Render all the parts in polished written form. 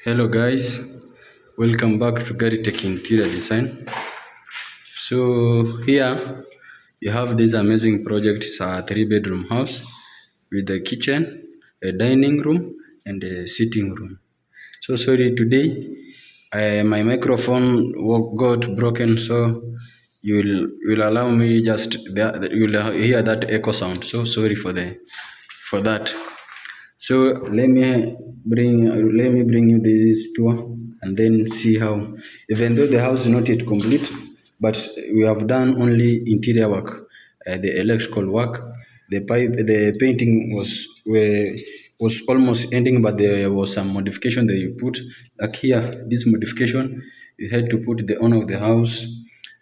Hello guys, welcome back to Gary Tech Interior Design. So here you have this amazing project. It's a 3 bedroom house with a kitchen, a dining room, and a sitting room. So sorry today, my microphone got broken, so you will allow me just you'll hear that echo sound. So sorry for that. So let me bring you this tour and then see how, even though the house is not yet complete, but we have done only interior work, the electrical work, the painting was almost ending, but there was some modification that you put. Like here, this modification, you had to put the owner of the house.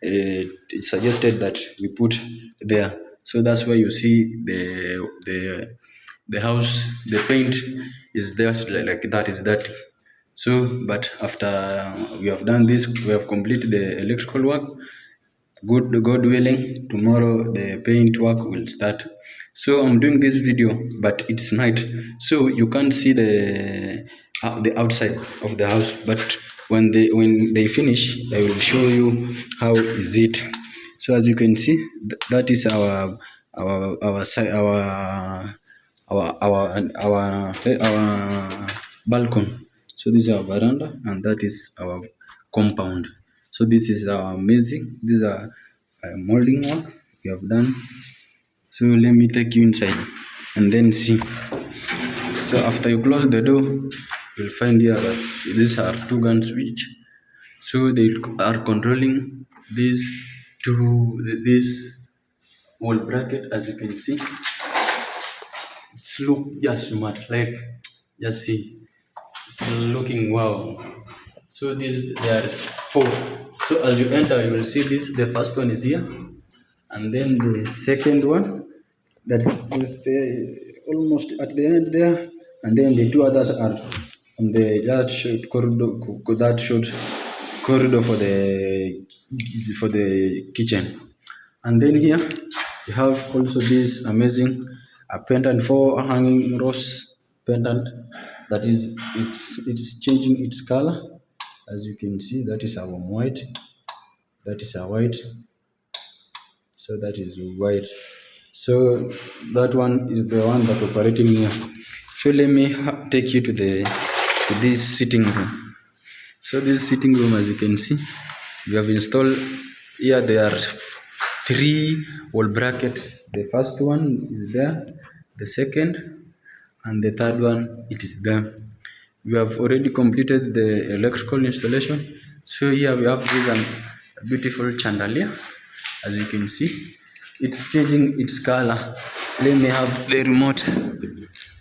It suggested that we put there, so that's why you see the house, the paint is just like that, is dirty. So but after we have done this, we have completed the electrical work. Good, God willing, tomorrow the paint work will start. So I'm doing this video, but it's night, so you can't see the outside of the house. But when they finish, I will show you how is it. So as you can see, that is our balcony. So this is our veranda, and that is our compound. So this is our amazing. These are molding work we have done. So let me take you inside and then see. So after you close the door, you'll find here that these are two gun switch. So they are controlling this wall bracket. As you can see, it's look just smart, like just see, it's looking wow. So there are four. So as you enter, you will see this. The first one is here, and then the second one that's almost at the end there, and then the two others are on the that short corridor for the kitchen. And then here you have also this amazing pendant, four hanging rose pendant, that is it's changing its color. As you can see, that is our white, that is our white, so that is white. So that one is the one that operating here. So let me take you to this sitting room. So this sitting room, as you can see, we have installed here. There are three wall brackets. The first one is there, the second, and the third one, it is there. We have already completed the electrical installation. So here we have this beautiful chandelier. As you can see, it's changing its color. Let me have the remote.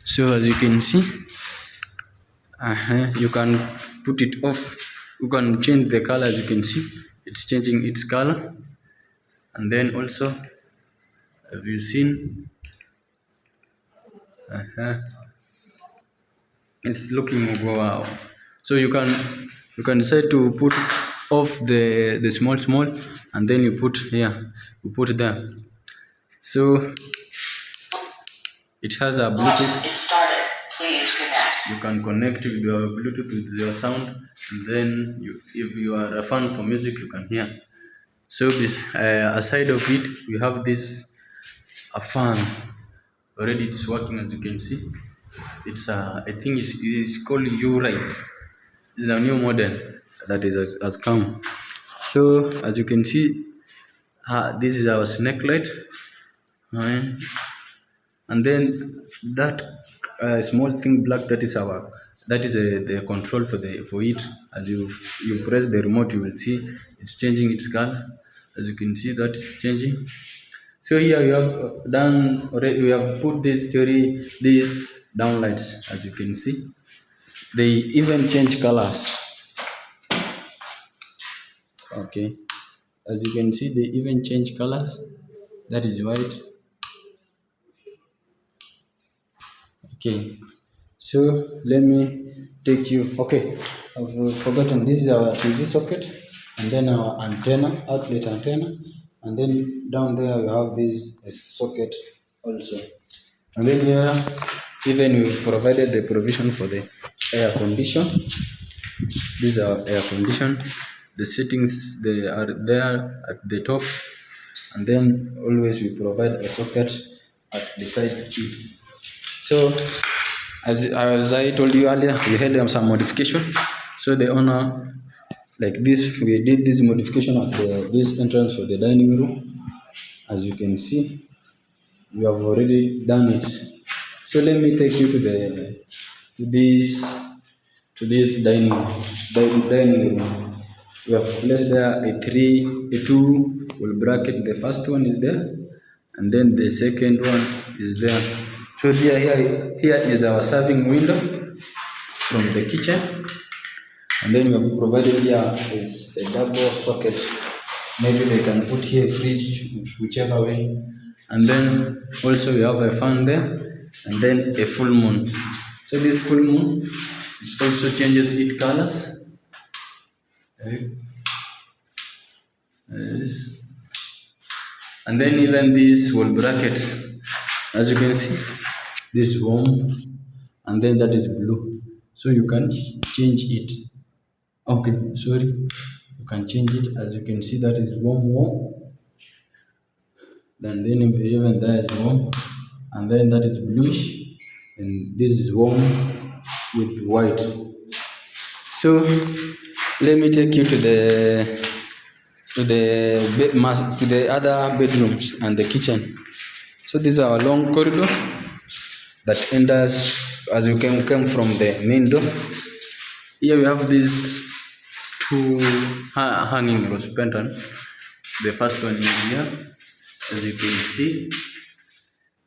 So as you can see, you can put it off. You can change the color. As you can see, it's changing its color. And then also, have you seen, it's looking wow. So you can decide to put off the small, and then you put here, you put there. So it has a Bluetooth. Is started. Please connect. You can connect with your Bluetooth with your sound, and then if you are a fan for music, you can hear. So this aside of it, we have this a fan. Already it's working, as you can see. It's I think it's called U-Right. It's a new model that has come. So as you can see, this is our snake light, and then that small thing black, that is the control for it. As you press the remote, you will see it's changing its color. As you can see, that is changing. So here we have done already. We have put these downlights. As you can see, they even change colors. Okay, as you can see, they even change colors. That is white. Okay, so let me take you. Okay, I've forgotten. This is our TV socket, and then our antenna, outlet antenna, and then down there we have this socket also. And then here, even we provided the provision for the air condition. These are air condition. The settings they are there at the top, and then always we provide a socket at the side it. So as I told you earlier, we had some modification. So the owner like this, we did this modification at this entrance for the dining room. As you can see, we have already done it. So let me take you to the to this to this dining room. We have placed there a two full bracket. The first one is there, and then the second one is there. So here is our serving window from the kitchen, and then we have provided here is a double socket. Maybe they can put here fridge, whichever way. And then also we have a fan there, and then a full moon. So this full moon, it also changes its colors. Okay. Yes. And then even this wall bracket, as you can see, this warm, and then that is blue. So you can change it. Okay, sorry. You can change it. As you can see, that is warm. Then if even that is warm, and then that is bluish, and this is warm with white. So let me take you to the other bedrooms and the kitchen. So this is our long corridor that enters as you came from the main door. Here we have these two hanging rose penton. The first one is here, as you can see,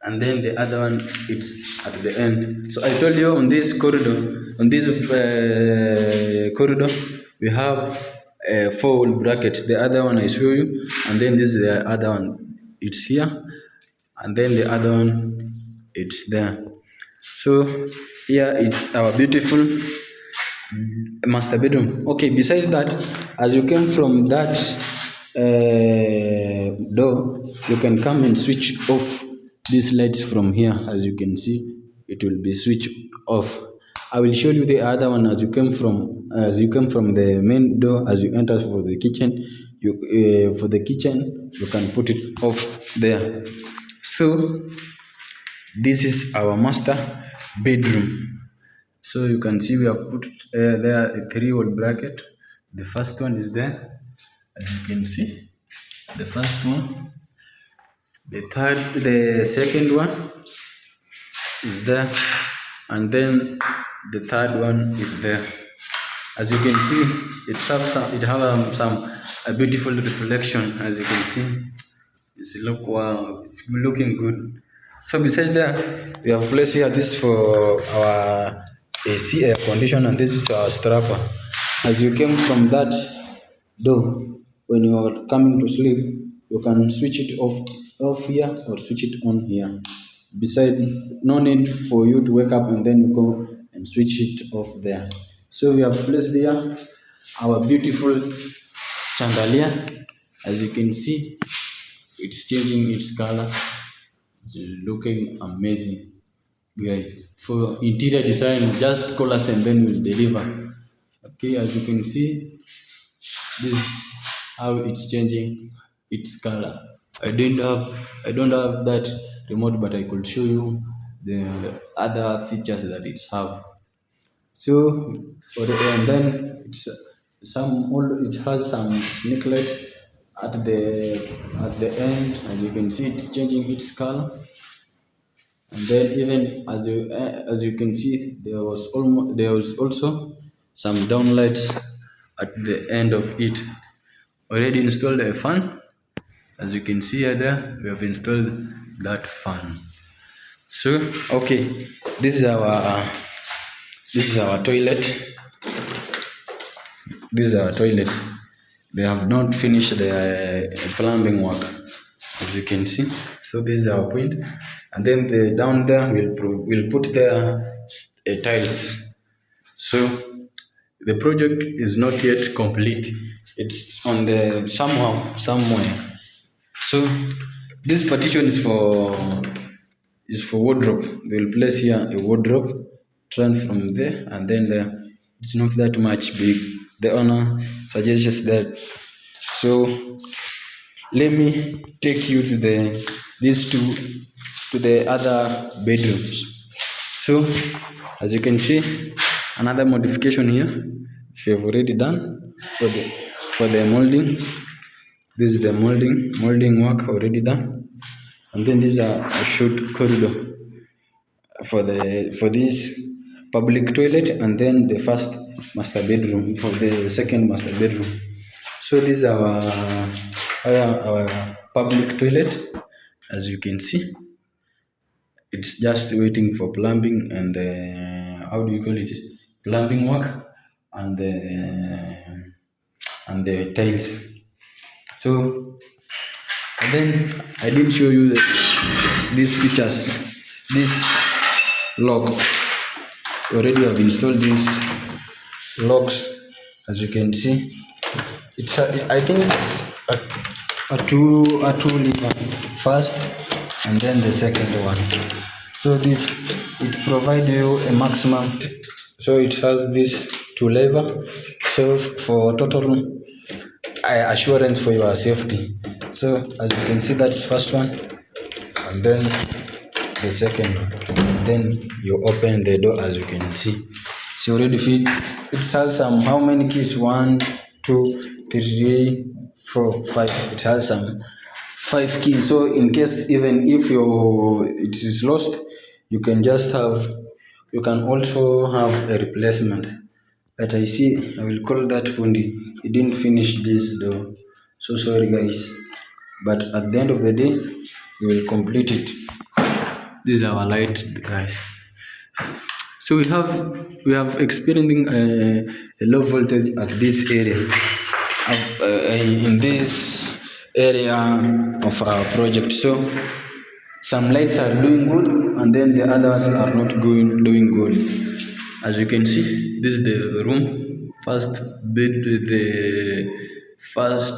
and then the other one it's at the end. So I told you on this corridor, we have four brackets. The other one I show you, and then this is the other one. It's here, and then the other one it's there. So here it's our beautiful master bedroom. Okay, besides that, as you came from that door, you can come and switch off these lights from here. As you can see, it will be switched off. I will show you the other one as you came from the main door. As you enter for the kitchen, you can put it off there. So this is our master bedroom. So you can see we have put there a three-wall bracket. The first one is there, as you can see. The first one, the second one is there, and then the third one is there. As you can see, it have some a beautiful reflection. As you can see, it's looking good. So besides that, we have placed here this for our AC air condition, and this is our strapper. As you came from that door, when you are coming to sleep, you can switch it off here or switch it on here. Besides, no need for you to wake up and then you go and switch it off there. So we have placed there our beautiful chandelier. As you can see, it's changing its color. It's looking amazing, guys. For interior design, just call us and then we'll deliver. Okay, as you can see, this is how it's changing its color. I don't have that remote, but I could show you the other features that it have. So and then it has some snake light at the end. As you can see, it's changing its color. And then even as you can see, there was also some downlights at the end of it. Already installed a fan. As you can see here, there we have installed that fan. So okay, this is our toilet. This is our toilet. They have not finished the plumbing work, as you can see. So this is our point, and then down there we'll put there tiles. So the project is not yet complete. It's on the somewhere. So this partition is for wardrobe. They'll place here a wardrobe, turn from there and then there. It's not that much big. The owner suggests that. So let me take you to these two to the other bedrooms. So as you can see, another modification here. If you have already done for the molding, this is the molding work already done, and then these are a short corridor for this public toilet, and then the first master bedroom for the second master bedroom. So this is our public toilet. As you can see, it's just waiting for plumbing and how do you call it? Plumbing work and the tiles. So and then I didn't show you these features. This lock already have installed these locks, as you can see. I think it's a two lever first, and then the second one. So this it provides you a maximum. So it has this two lever. So for total assurance for your safety. So as you can see, that's first one, and then the second one. Then you open the door, as you can see. It's already fit. It has some how many keys? One, two, three, four, five. It has some five keys. So in case even if it is lost, you can just have you can also have a replacement. But I see I will call that Fundi. He didn't finish this though. So sorry guys. But at the end of the day, we will complete it. This is our light, guys. So we have experiencing a low voltage at this area, in this area of our project. So some lights are doing good, and then the others are not doing good. As you can see, this is the room.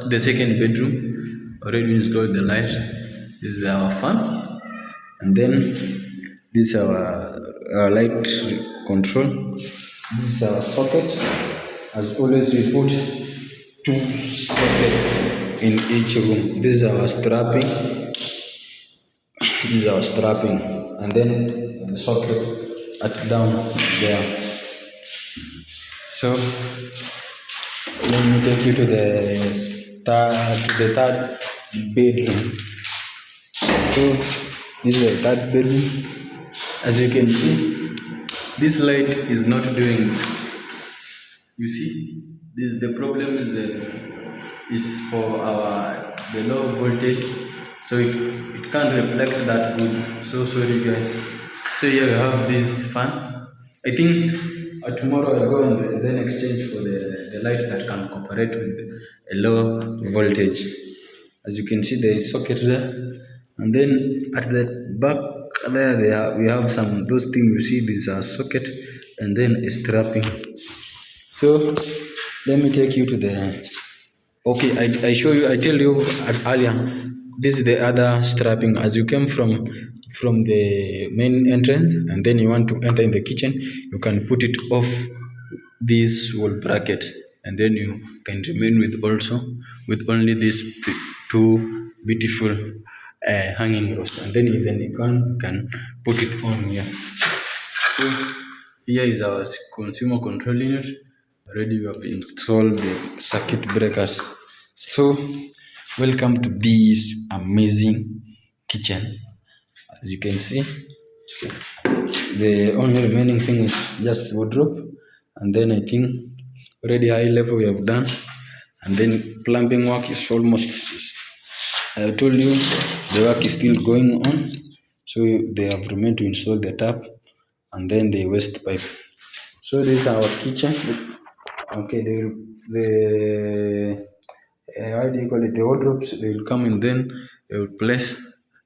The second bedroom. Already installed the light. This is our fan, and then this is our light control. This is our socket. As always, we put two sockets in each room. This is our strapping. This is our strapping, and then the socket at down there. So let me take you to the third bedroom. So this is the third bedroom. As you can see, this light is not doing. You see, the problem is for the low voltage, so it can't reflect that good. So sorry guys. So here we have this fan. I think tomorrow I'll go and then exchange for the light that can cooperate with a low voltage. As you can see, there is socket there, and then at the back there we have some those things you see. These are socket, and then a strapping. So let me take you to the. Okay, I show you. I tell you earlier. This is the other strapping. As you came from the main entrance, and then you want to enter in the kitchen, you can put it off this wall bracket, and then you can remain with only these two beautiful hanging rods, and then even you can put it on here. So here is our consumer control unit. Already we have installed the circuit breakers. So welcome to this amazing kitchen. As you can see, the only remaining thing is just wardrobe, and then I think already high level we have done, and then plumbing work is almost. I told you the work is still going on, so they have remained to install the tap and then the waste pipe. So this is our kitchen. Okay, the how do you call it? The wardrobes they will come and then they will place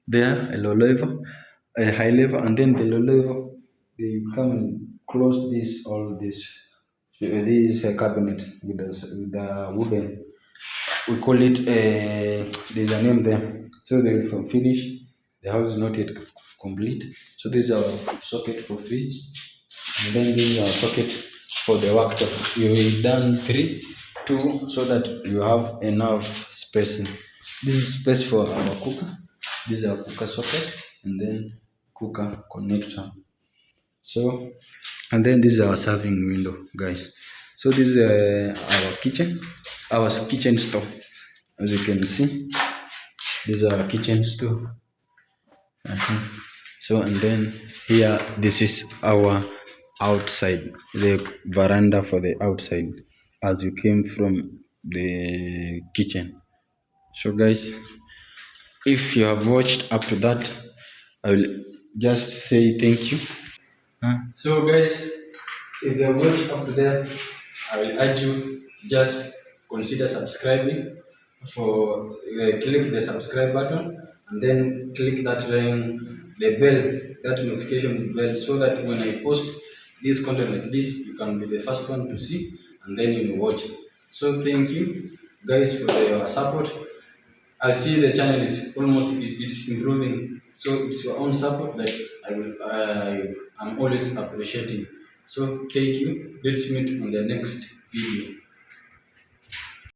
there a low level, a high level, and then the low level they will come and close these cabinets with the wooden. We call it there's a name there. So they will finish. The house is not yet complete. So this is our socket for fridge, and then this is our socket for the worktop. You will done three, two, so that you have enough spacing. This is space for our cooker. This is our cooker socket, and then cooker connector. So, and then this is our serving window, guys. So this is our kitchen, our kitchen store. As you can see, this is our kitchen store. So and then here, this is our outside, the veranda for the outside, as you came from the kitchen. So guys, if you have watched up to that, I will just say thank you. So guys, if you have watched up to there, I will urge you just consider subscribing. For click the subscribe button and then click that ring, the bell, that notification bell, so that when I post this content like this, you can be the first one to see and then you watch it. So thank you guys for your support. I see the channel is almost it's improving. So it's your own support that I'm always appreciating. So thank you. Let's meet on the next video.